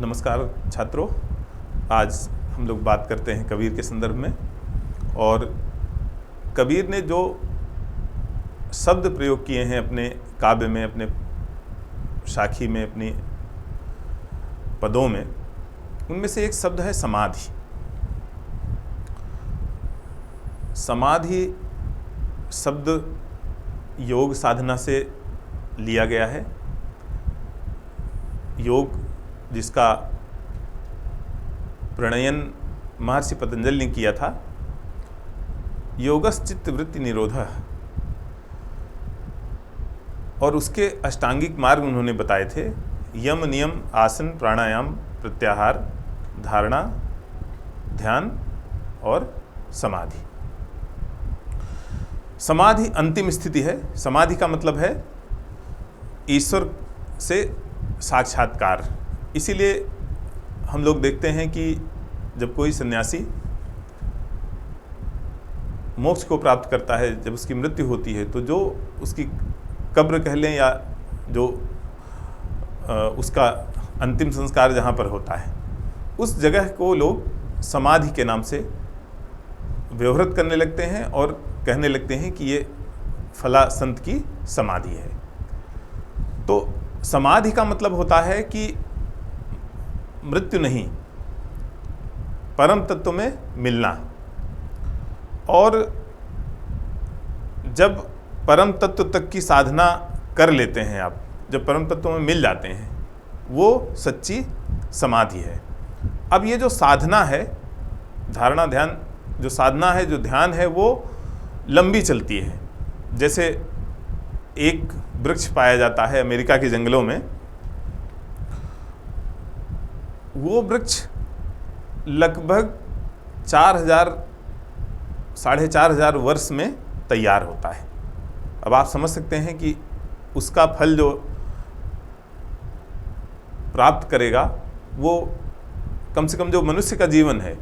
नमस्कार छात्रों, आज हम लोग बात करते हैं कबीर के संदर्भ में। और कबीर ने जो शब्द प्रयोग किए हैं अपने काव्य में, अपने साखी में, अपनी पदों में, उनमें से एक शब्द है समाधि। समाधि शब्द योग साधना से लिया गया है। योग जिसका प्रणयन महर्षि पतंजलि ने किया था, योगश्चित्त वृत्ति निरोधः, और उसके अष्टांगिक मार्ग उन्होंने बताए थे। यम, नियम, आसन, प्राणायाम, प्रत्याहार, धारणा, ध्यान और समाधि। समाधि अंतिम स्थिति है। समाधि का मतलब है ईश्वर से साक्षात्कार। इसीलिए हम लोग देखते हैं कि जब कोई सन्यासी मोक्ष को प्राप्त करता है, जब उसकी मृत्यु होती है, तो जो उसकी कब्र कह लें या जो उसका अंतिम संस्कार जहाँ पर होता है, उस जगह को लोग समाधि के नाम से व्यवहृत करने लगते हैं और कहने लगते हैं कि ये फला संत की समाधि है। तो समाधि का मतलब होता है कि मृत्यु नहीं, परम तत्व में मिलना। और जब परम तत्व तक की साधना कर लेते हैं आप, जब परम तत्व में मिल जाते हैं, वो सच्ची समाधि है। अब ये जो साधना है, धारणा ध्यान जो साधना है, जो ध्यान है, वो लंबी चलती है। जैसे एक वृक्ष पाया जाता है अमेरिका के जंगलों में, वो वृक्ष लगभग 4,000-4,500 वर्ष में तैयार होता है। अब आप समझ सकते हैं कि उसका फल जो प्राप्त करेगा, वो कम से कम जो मनुष्य का जीवन है,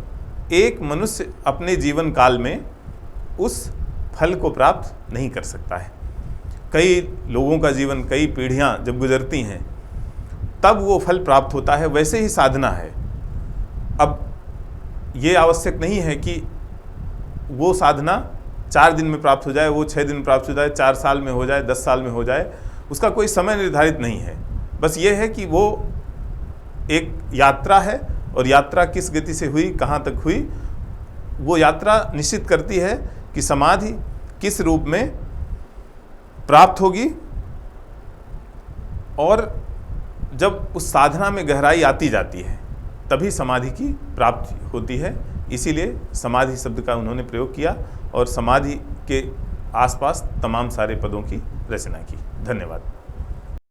एक मनुष्य अपने जीवन काल में उस फल को प्राप्त नहीं कर सकता है। कई लोगों का जीवन, कई पीढ़ियां जब गुजरती हैं, तब वो फल प्राप्त होता है। वैसे ही साधना है। अब ये आवश्यक नहीं है कि वो साधना 4 दिन में प्राप्त हो जाए, वो 6 दिन में प्राप्त हो जाए, 4 साल में हो जाए, 10 साल में हो जाए। उसका कोई समय निर्धारित नहीं है। बस ये है कि वो एक यात्रा है, और यात्रा किस गति से हुई, कहाँ तक हुई, वो यात्रा निश्चित करती है कि समाधि किस रूप में प्राप्त होगी। और जब उस साधना में गहराई आती जाती है, तभी समाधि की प्राप्ति होती है। इसीलिए समाधि शब्द का उन्होंने प्रयोग किया और समाधि के आसपास तमाम सारे पदों की रचना की। धन्यवाद।